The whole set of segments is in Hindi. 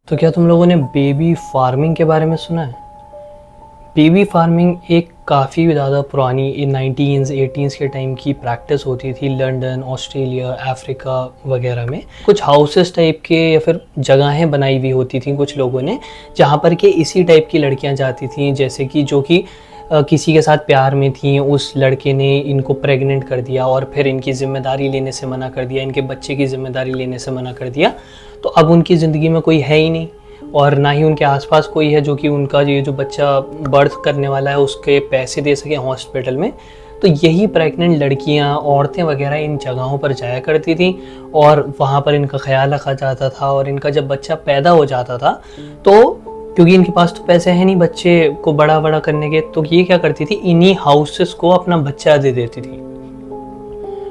तो क्या तुम लोगों ने बेबी फार्मिंग के बारे में सुना है? बेबी फार्मिंग एक काफ़ी ज़्यादा पुरानी 19s 18s के टाइम की प्रैक्टिस होती थी। लंदन, ऑस्ट्रेलिया, अफ्रीका वगैरह में कुछ हाउसेस टाइप के या फिर जगहें बनाई हुई होती थी कुछ लोगों ने, जहाँ पर कि इसी टाइप की लड़कियाँ जाती थीं, जैसे कि जो कि किसी के साथ प्यार में थी। उस लड़के ने इनको प्रेग्नेंट कर दिया और फिर इनकी ज़िम्मेदारी लेने से मना कर दिया, इनके बच्चे की ज़िम्मेदारी लेने से मना कर दिया। तो अब उनकी ज़िंदगी में कोई है ही नहीं और ना ही उनके आसपास कोई है जो कि उनका ये जो बच्चा बर्थ करने वाला है उसके पैसे दे सके हॉस्पिटल में। तो यही प्रेग्नेंट लड़कियां, औरतें वगैरह इन जगहों पर जाया करती थी और वहाँ पर इनका ख्याल रखा जाता था। और इनका जब बच्चा पैदा हो जाता था तो क्योंकि इनके पास तो पैसे हैं नहीं बच्चे को बड़ा बड़ा करने के, तो ये क्या करती थी, इन्हीं हाउसेस को अपना बच्चा दे देती थी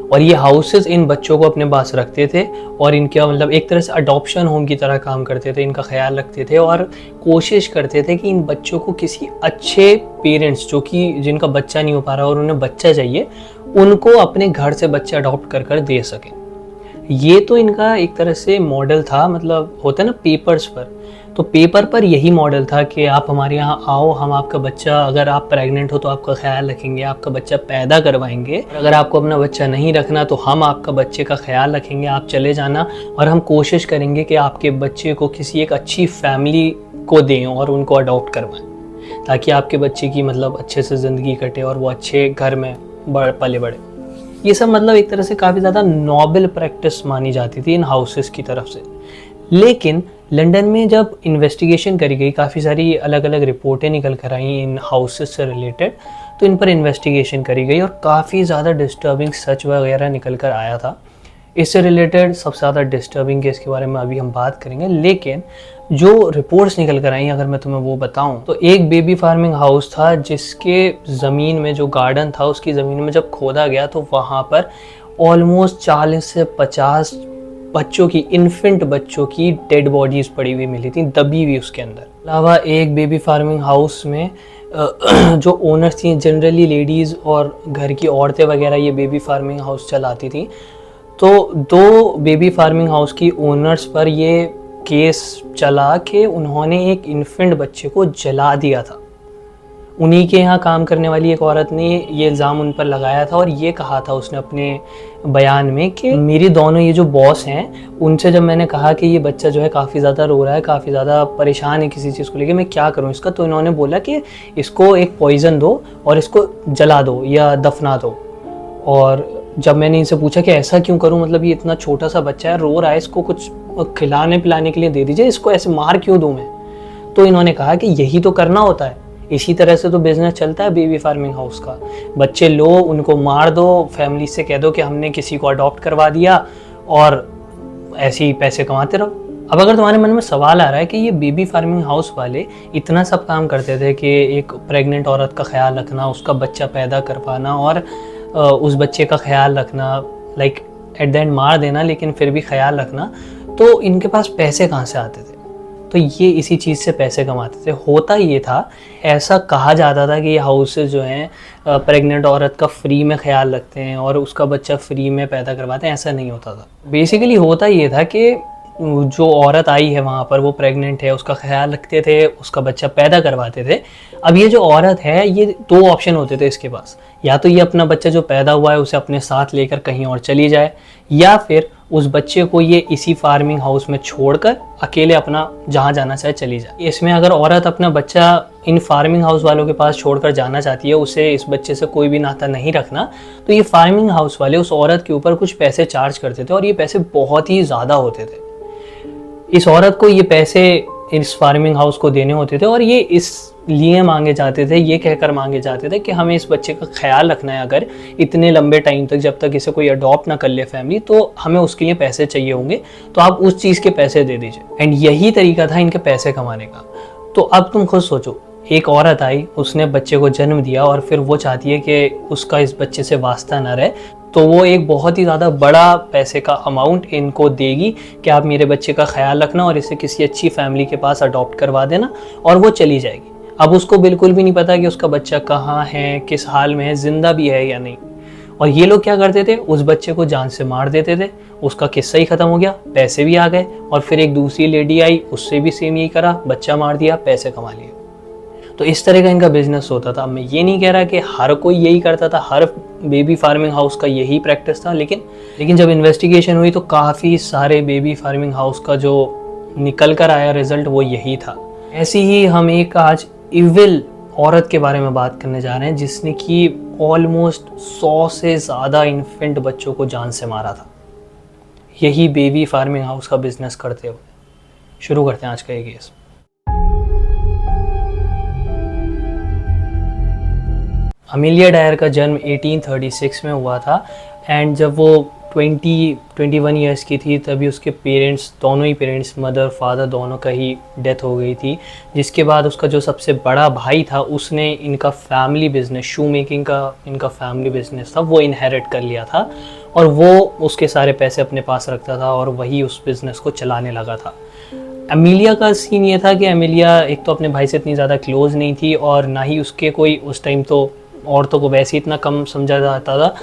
और ये हाउसेस इन बच्चों को अपने पास रखते थे और इनका मतलब एक तरह से अडॉप्शन होम की तरह काम करते थे, इनका ख्याल रखते थे और कोशिश करते थे कि इन बच्चों को किसी अच्छे पेरेंट्स जो कि जिनका बच्चा नहीं हो पा रहा और उन्हें बच्चा चाहिए, उनको अपने घर से बच्चे अडॉप्ट कर कर दे सकें। ये तो इनका एक तरह से मॉडल था, मतलब होता है ना पेपर्स पर, तो पेपर पर यही मॉडल था कि आप हमारे यहाँ आओ, हम आपका बच्चा, अगर आप प्रेग्नेंट हो तो आपका ख्याल रखेंगे, आपका बच्चा पैदा करवाएंगे, अगर आपको अपना बच्चा नहीं रखना तो हम आपका बच्चे का ख्याल रखेंगे, आप चले जाना और हम कोशिश करेंगे कि आपके बच्चे को किसी एक अच्छी फैमिली को दें और उनको अडॉप्ट करवाएं ताकि आपके बच्चे की मतलब अच्छे से ज़िंदगी कटे और वो अच्छे घर में पले बढ़े। ये सब मतलब एक तरह से काफ़ी ज़्यादा नोबल प्रैक्टिस मानी जाती थी इन हाउसेस की तरफ से। लेकिन लंदन में जब इन्वेस्टिगेशन करी गई, काफ़ी सारी अलग अलग रिपोर्टें निकल कर आई इन हाउसेस से रिलेटेड, तो इन पर इन्वेस्टिगेशन करी गई और काफ़ी ज़्यादा डिस्टर्बिंग सच वगैरह निकल कर आया था। इससे रिलेटेड सबसे ज़्यादा डिस्टर्बिंग केस के बारे में अभी हम बात करेंगे। लेकिन जो रिपोर्ट्स निकल कर आई, अगर मैं तुम्हें वो बताऊं, तो एक बेबी फार्मिंग हाउस था जिसके ज़मीन में जो गार्डन था उसकी ज़मीन में जब खोदा गया तो वहाँ पर ऑलमोस्ट 40 से 50 बच्चों की, इन्फेंट बच्चों की डेड बॉडीज़ पड़ी हुई मिली थी, दबी हुई उसके अंदर। अलावा एक बेबी फार्मिंग हाउस में जो ओनर्स थी, जनरली लेडीज़ और घर की औरतें वगैरह ये बेबी फार्मिंग हाउस चलाती थी। तो 2 बेबी फार्मिंग हाउस की ओनर्स पर ये केस चला कि उन्होंने एक इन्फेंट बच्चे को जला दिया था। उन्हीं के यहाँ काम करने वाली एक औरत ने ये इल्ज़ाम उन पर लगाया था और ये कहा था उसने अपने बयान में कि मेरी दोनों ये जो बॉस हैं उनसे जब मैंने कहा कि ये बच्चा जो है काफ़ी ज़्यादा रो रहा है, काफ़ी ज़्यादा परेशान है किसी चीज़ को लेकर, मैं क्या करूँ इसका, तो इन्होंने बोला कि इसको एक पॉइज़न दो और इसको जला दो या दफना दो। और जब मैंने इनसे पूछा कि ऐसा क्यों करूं, मतलब ये इतना छोटा सा बच्चा है, रो रहा है, इसको कुछ खिलाने पिलाने के लिए दे दीजिए, इसको ऐसे मार क्यों दूं मैं, तो इन्होंने कहा कि यही तो करना होता है, इसी तरह से तो बिजनेस चलता है बेबी फार्मिंग हाउस का। बच्चे लो, उनको मार दो, फैमिली से कह दो कि हमने किसी को अडॉप्ट करवा दिया और ऐसे ही पैसे कमाते रहो। अब अगर तुम्हारे मन में सवाल आ रहा है कि ये बेबी फार्मिंग हाउस वाले इतना सब काम करते थे कि एक प्रेग्नेंट औरत का ख्याल रखना, उसका बच्चा पैदा कर पाना और उस बच्चे का ख्याल रखना, लाइक एट द एंड मार देना लेकिन फिर भी ख्याल रखना, तो इनके पास पैसे कहाँ से आते थे? तो ये इसी चीज़ से पैसे कमाते थे। होता ये था, ऐसा कहा जाता था कि ये हाउसेस जो हैं प्रेग्नेंट औरत का फ्री में ख्याल रखते हैं और उसका बच्चा फ्री में पैदा करवाते हैं, ऐसा नहीं होता था। बेसिकली होता ये था कि जो औरत आई है वहाँ पर, वो प्रेग्नेंट है, उसका ख्याल रखते थे, उसका बच्चा पैदा करवाते थे। अब ये जो औरत है, ये 2 ऑप्शन होते थे इसके पास, या तो ये अपना बच्चा जो पैदा हुआ है उसे अपने साथ लेकर कहीं और चली जाए, या फिर उस बच्चे को ये इसी फार्मिंग हाउस में छोड़कर अकेले अपना जहाँ जाना चाहे चली जाए। इसमें अगर औरत अपना बच्चा इन फार्मिंग हाउस वालों के पास छोड़कर जाना चाहती है, उसे इस बच्चे से कोई भी नाता नहीं रखना, तो ये फार्मिंग हाउस वाले उस औरत के ऊपर कुछ पैसे चार्ज करते थे और ये पैसे बहुत ही ज़्यादा होते थे। इस औरत को ये पैसे इस फार्मिंग हाउस को देने होते थे और ये इसलिए मांगे जाते थे, ये कहकर मांगे जाते थे कि हमें इस बच्चे का ख्याल रखना है, अगर इतने लंबे टाइम तक जब तक इसे कोई अडॉप्ट ना कर ले फैमिली, तो हमें उसके लिए पैसे चाहिए होंगे, तो आप उस चीज़ के पैसे दे दीजिए। एंड यही तरीका था इनके पैसे कमाने का। तो अब तुम खुद सोचो, एक औरत आई, उसने बच्चे को जन्म दिया और फिर वो चाहती है कि उसका इस बच्चे से वास्ता ना रहे, तो वो एक बहुत ही ज़्यादा बड़ा पैसे का अमाउंट इनको देगी कि आप मेरे बच्चे का ख्याल रखना और इसे किसी अच्छी फैमिली के पास अडॉप्ट करवा देना, और वो चली जाएगी। अब उसको बिल्कुल भी नहीं पता कि उसका बच्चा कहाँ है, किस हाल में है, ज़िंदा भी है या नहीं। और ये लोग क्या करते थे, उस बच्चे को जान से मार देते थे, उसका किस्सा ही खत्म हो गया, पैसे भी आ गए। और फिर एक दूसरी लेडी आई, उससे भी सेम यही करा, बच्चा मार दिया, पैसे कमा लिए। तो इस तरह का इनका बिजनेस होता था। मैं ये नहीं कह रहा कि हर कोई यही करता था, हर बेबी फार्मिंग हाउस का यही प्रैक्टिस था, लेकिन जब इन्वेस्टिगेशन हुई तो काफ़ी सारे बेबी फार्मिंग हाउस का जो निकल कर आया रिजल्ट वो यही था। ऐसी ही हम एक आज इविल औरत के बारे में बात करने जा रहे हैं जिसने कि ऑलमोस्ट 100 से ज़्यादा इन्फेंट बच्चों को जान से मारा था, यही बेबी फार्मिंग हाउस का बिजनेस करते हुए। शुरू करते हैं आज का ये केस। अमेलिया डायर का जन्म 1836 में हुआ था एंड जब वो 21 ईयर्स की थी तभी उसके पेरेंट्स, दोनों ही पेरेंट्स, मदर फादर दोनों का ही डेथ हो गई थी। जिसके बाद उसका जो सबसे बड़ा भाई था उसने इनका फैमिली बिजनेस, शू मेकिंग का इनका फैमिली बिजनेस था, वो इनहेरिट कर लिया था और वो उसके सारे पैसे अपने पास रखता था और वही उस बिज़नेस को चलाने लगा था। अमेलिया का सीन ये था कि अमेलिया एक तो अपने भाई से इतनी ज़्यादा क्लोज नहीं थी और ना ही उसके कोई, उस टाइम तो औरतों को वैसे ही इतना कम समझा जाता था,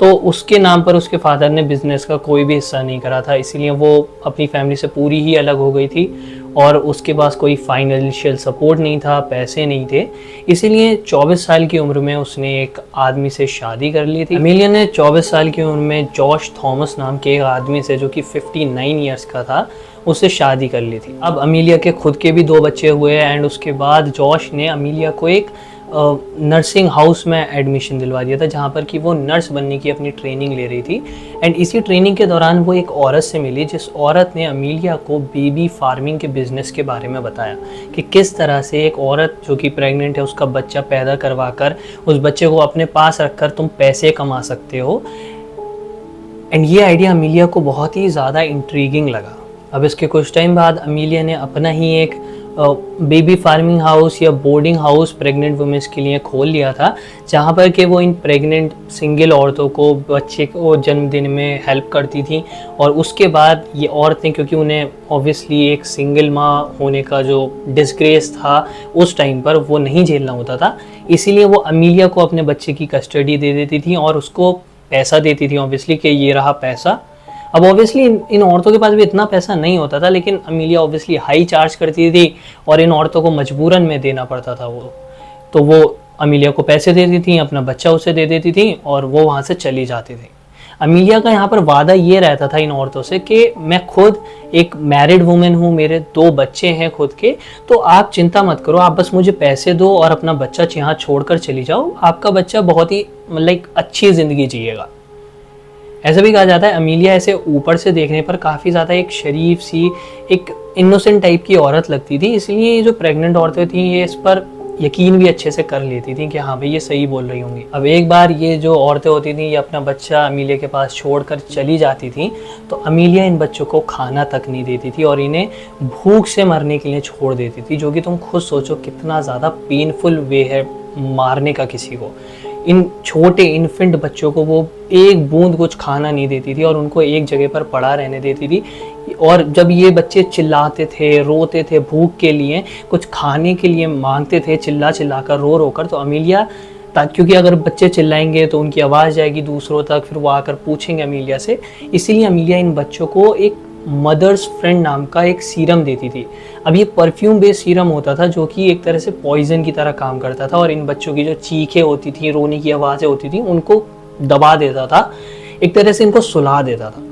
तो उसके नाम पर उसके फादर ने बिज़नेस का कोई भी हिस्सा नहीं करा था, इसीलिए वो अपनी फैमिली से पूरी ही अलग हो गई थी और उसके पास कोई फाइनेंशियल सपोर्ट नहीं था, पैसे नहीं थे। इसीलिए 24 साल की उम्र में उसने एक आदमी से शादी कर ली थी। अमेलिया ने 24 साल की उम्र में जॉश थॉमस नाम के एक आदमी से, जो कि 59 ईयर्स का था, उससे शादी कर ली थी। अब अमेलिया के खुद के भी 2 बच्चे हुए एंड उसके बाद जॉश ने अमेलिया को एक नर्सिंग हाउस में एडमिशन दिलवा दिया था जहाँ पर कि वो नर्स बनने की अपनी ट्रेनिंग ले रही थी। एंड इसी ट्रेनिंग के दौरान वो एक औरत से मिली जिस औरत ने अमेलिया को बेबी फार्मिंग के बिज़नेस के बारे में बताया कि किस तरह से एक औरत जो कि प्रेग्नेंट है उसका बच्चा पैदा करवा कर उस बच्चे को अपने पास रखकर तुम पैसे कमा सकते हो। एंड ये आइडिया अमेलिया को बहुत ही ज़्यादा इंट्रीगिंग लगा। अब इसके कुछ टाइम बाद अमेलिया ने अपना ही एक बेबी फार्मिंग हाउस या बोर्डिंग हाउस प्रेग्नेंट वुमेन्स के लिए खोल लिया था, जहाँ पर कि वो इन प्रेग्नेंट सिंगल औरतों को बच्चे को जन्म देने में हेल्प करती थी। और उसके बाद ये औरतें, क्योंकि उन्हें ऑब्वियसली एक सिंगल माँ होने का जो डिस्ग्रेस था उस टाइम पर वो नहीं झेलना होता था, इसीलिए वो अमेलिया को अपने बच्चे की कस्टडी दे देती थी और उसको पैसा देती थी ऑब्वियसली कि ये रहा पैसा। अब ऑब्वियसली इन औरतों के पास भी इतना पैसा नहीं होता था, लेकिन अमेलिया ऑब्वियसली हाई चार्ज करती थी और इन औरतों को मजबूरन में देना पड़ता था वो, तो वो अमेलिया को पैसे देती थी, अपना बच्चा उसे दे देती थी और वो वहाँ से चली जाती थी। अमेलिया का यहाँ पर वादा ये रहता था इन औरतों से कि मैं खुद एक मैरिड वुमेन हूँ, मेरे 2 बच्चे हैं खुद के, तो आप चिंता मत करो, आप बस मुझे पैसे दो और अपना बच्चा यहाँ छोड़कर चली जाओ, आपका बच्चा बहुत ही अच्छी ज़िंदगी जिएगा। ऐसा भी कहा जाता है अमेलिया ऐसे ऊपर से देखने पर काफ़ी ज़्यादा एक शरीफ सी, एक इनोसेंट टाइप की औरत लगती थी, इसलिए जो प्रेग्नेंट औरतें थीं ये इस पर यकीन भी अच्छे से कर लेती थी कि हाँ भाई ये सही बोल रही होंगी। अब एक बार ये जो औरतें होती थी ये अपना बच्चा अमेलिया के पास छोड़कर चली जाती थी, तो अमेलिया इन बच्चों को खाना तक नहीं देती थी और इन्हें भूख से मरने के लिए छोड़ देती थी, जो कि तुम खुद सोचो कितना ज़्यादा पेनफुल वे है मारने का किसी को। इन छोटे इन्फेंट बच्चों को वो एक बूंद कुछ खाना नहीं देती थी और उनको एक जगह पर पड़ा रहने देती थी। और जब ये बच्चे चिल्लाते थे, रोते थे भूख के लिए, कुछ खाने के लिए मांगते थे चिल्ला चिल्ला कर, रो रो कर, तो अमेलिया, क्योंकि अगर बच्चे चिल्लाएंगे तो उनकी आवाज़ जाएगी दूसरों तक, फिर वो आकर पूछेंगे अमेलिया से, इसीलिए अमेलिया इन बच्चों को एक मदर्स फ्रेंड नाम का एक सीरम देती थी। अब ये परफ्यूम बेस्ड सीरम होता था जो कि एक तरह से पॉइजन की तरह काम करता था और इन बच्चों की जो चीखें होती थी, रोने की आवाज़ें होती थी, उनको दबा देता था, एक तरह से इनको सुला देता था।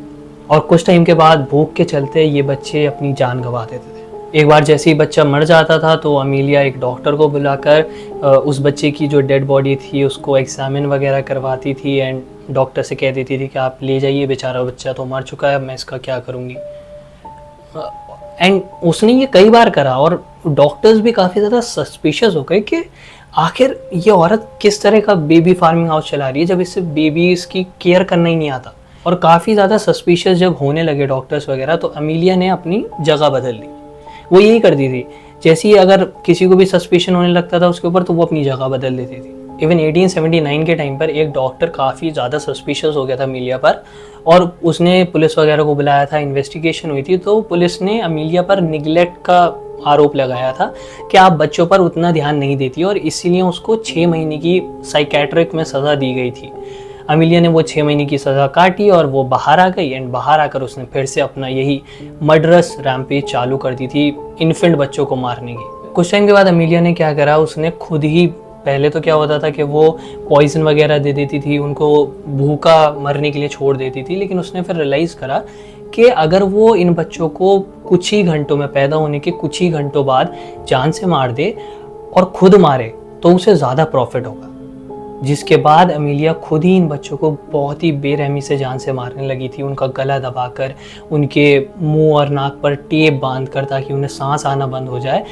और कुछ टाइम के बाद भूख के चलते ये बच्चे अपनी जान गंवा देते थे। एक बार जैसे ही बच्चा मर जाता था तो अमेलिया एक डॉक्टर को बुलाकर उस बच्चे की जो डेड बॉडी थी उसको एग्जामिन वगैरह करवाती थी एंड डॉक्टर से कह देती थी कि आप ले जाइए, बेचारा बच्चा तो मर चुका है, मैं इसका क्या करूँगी। एंड उसने ये कई बार करा और डॉक्टर्स भी काफ़ी ज़्यादा सस्पिशियस हो गए कि आखिर ये औरत किस तरह का बेबी फार्मिंग हाउस चला रही है जब इससे बेबीज़ की केयर करना ही नहीं आता। और काफ़ी ज़्यादा सस्पिशियस जब होने लगे डॉक्टर्स वगैरह, तो अमेलिया ने अपनी जगह बदल ली। वो यही करती थी, जैसे ही अगर किसी को भी सस्पिशन होने लगता था उसके ऊपर, तो वो अपनी जगह बदल लेती थी। इवन 1879 के टाइम पर एक डॉक्टर काफ़ी ज़्यादा सस्पिशियस हो गया था अमेलिया पर और उसने पुलिस वगैरह को बुलाया था, इन्वेस्टिगेशन हुई थी, तो पुलिस ने अमेलिया पर निगलेक्ट का आरोप लगाया था कि आप बच्चों पर उतना ध्यान नहीं देती और इसीलिए उसको 6 महीने की साइकेट्रिक में सज़ा दी गई थी। अमीलिया ने वो 6 महीने की सज़ा काटी और वो बाहर आ गई, एंड बाहर आकर उसने फिर से अपना यही मर्डरस रैम्पेज चालू कर दी थी इन्फेंट बच्चों को मारने की। कुछ टाइम के बाद अमीलिया ने क्या करा, उसने खुद ही, पहले तो क्या होता था कि वो पॉइजन वगैरह दे देती थी, उनको भूखा मरने के लिए छोड़ देती थी, लेकिन उसने फिर रियलाइज़ करा कि अगर वो इन बच्चों को कुछ ही घंटों में, पैदा होने के कुछ ही घंटों बाद जान से मार दे और खुद मारे तो उसे ज़्यादा प्रॉफिट होगा। जिसके बाद अमीलिया खुद ही इन बच्चों को बहुत ही बेरहमी से जान से मारने लगी थी, उनका गला दबाकर, उनके मुंह और नाक पर टेप बांधकर ताकि उन्हें सांस आना बंद हो जाए।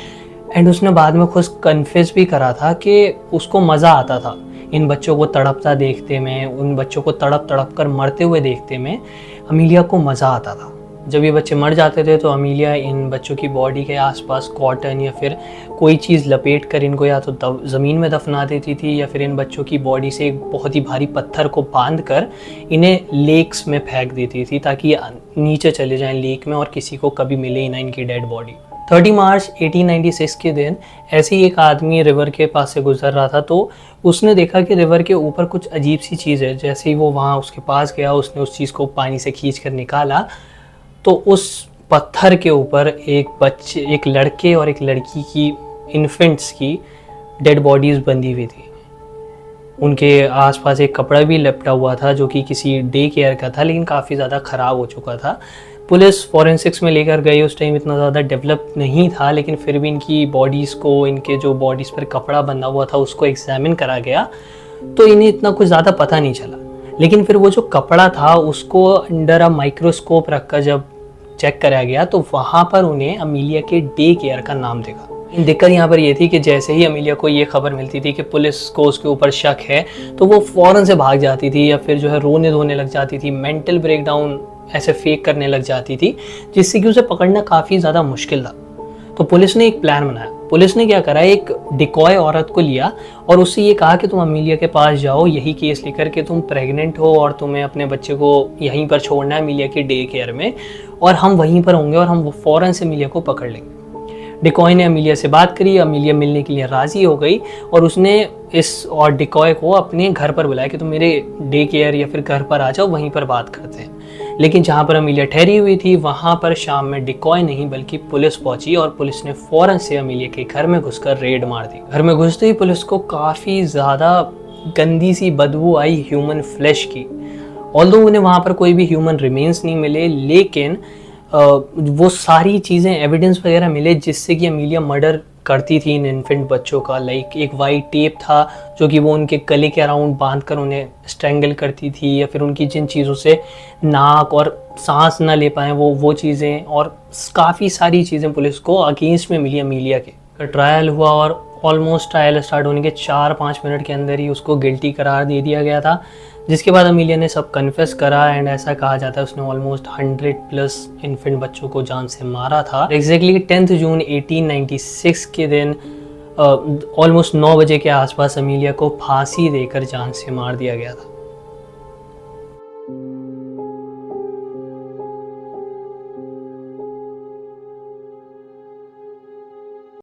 एंड उसने बाद में खुद कन्फेस भी करा था कि उसको मज़ा आता था इन बच्चों को तड़पता देखते में, उन बच्चों को तड़प तड़प कर मरते हुए देखते में अमीलिया को मज़ा आता था। जब ये बच्चे मर जाते थे तो अमीलिया इन बच्चों की बॉडी के आसपास कॉटन या फिर कोई चीज़ लपेट कर इनको या तो ज़मीन में दफना देती थी, या फिर इन बच्चों की बॉडी से एक बहुत ही भारी पत्थर को बांध कर इन्हें लेक्स में फेंक देती थी ताकि नीचे चले जाएं लेक में और किसी को कभी मिले ही ना इनकी डेड बॉडी। 30 मार्च 1896 के दिन ऐसे ही एक आदमी रिवर के पास से गुजर रहा था, तो उसने देखा कि रिवर के ऊपर कुछ अजीब सी चीज़ है। जैसे ही वो वहाँ उसके पास गया, उसने उस चीज़ को पानी से खींच कर निकाला तो उस पत्थर के ऊपर एक लड़के और एक लड़की की, इन्फेंट्स की डेड बॉडीज़ बंधी हुई थी। उनके आसपास एक कपड़ा भी लपटा हुआ था जो कि किसी डे केयर का था, लेकिन काफ़ी ज़्यादा ख़राब हो चुका था। पुलिस फॉरेंसिक्स में लेकर गई, उस टाइम इतना ज़्यादा डेवलप नहीं था, लेकिन फिर भी इनकी बॉडीज़ को, इनके जो बॉडीज़ पर कपड़ा बंधा हुआ था उसको एग्जामिन करा गया, तो इन्हें इतना कुछ ज़्यादा पता नहीं चला। लेकिन फिर वो जो कपड़ा था उसको अंडर अ माइक्रोस्कोप रखकर जब चेक कराया गया तो वहाँ पर उन्हें अमीलिया के डे केयर का नाम दिखा। दिक्कत यहाँ पर ये थी कि जैसे ही अमीलिया को ये खबर मिलती थी कि पुलिस को उसके ऊपर शक है तो वो फ़ौरन से भाग जाती थी या फिर जो है रोने धोने लग जाती थी, मेंटल ब्रेकडाउन ऐसे फेक करने लग जाती थी, जिससे कि उसे पकड़ना काफ़ी ज़्यादा मुश्किल था। तो पुलिस ने एक प्लान बनाया। पुलिस ने क्या करा, एक डिकॉय औरत को लिया और उससे ये कहा कि तुम अमीलिया के पास जाओ, यही केस लेकर कि तुम प्रेग्नेंट हो और तुम्हें अपने बच्चे को यहीं पर छोड़ना है अमीलिया के डे केयर में, और हम वहीं पर होंगे और हम फ़ौरन से अमीलिया को पकड़ लेंगे। डिकॉय ने अमीलिया से बात करी, अमीलिया मिलने के लिए राज़ी हो गई और उसने इस और डिकॉय को अपने घर पर बुलाया कि तुम मेरे डे केयर या फिर घर पर आ जाओ, वहीं पर बात करते हैं। लेकिन जहाँ पर अमीलिया ठहरी हुई थी वहाँ पर शाम में डिकॉय नहीं बल्कि पुलिस पहुंची और पुलिस ने फ़ौरन से अमीलिया के घर में घुसकर रेड मार दी। घर में घुसते ही पुलिस को काफ़ी ज़्यादा गंदी सी बदबू आई ह्यूमन फ्लैश की। ऑल्दो उन्हें वहाँ पर कोई भी ह्यूमन रिमेन्स नहीं मिले, लेकिन वो सारी चीज़ें, एविडेंस वगैरह मिले जिससे कि अमीलिया मर्डर करती थी इन इन्फेंट बच्चों का। लाइक एक वाइट टेप था जो कि वो उनके गले के अराउंड बांध कर उन्हें स्ट्रेंगल करती थी, या फिर उनकी जिन चीज़ों से नाक और सांस ना ले पाएँ वो चीज़ें, और काफ़ी सारी चीज़ें पुलिस को अगेंस्ट में मिली अमीलिया के। ट्रायल हुआ और ऑलमोस्ट ट्रायल स्टार्ट होने के 4-5 मिनट के अंदर ही उसको गिल्टी करार दे दिया गया था, जिसके बाद अमीलिया ने सब कन्फेस करा। एंड ऐसा कहा जाता है उसने ऑलमोस्ट 100+ इन्फेंट बच्चों को जान से मारा था। एग्जैक्टली 10 जून 1896 के दिन ऑलमोस्ट 9 बजे के आसपास अमीलिया को फांसी देकर जान से मार दिया गया था।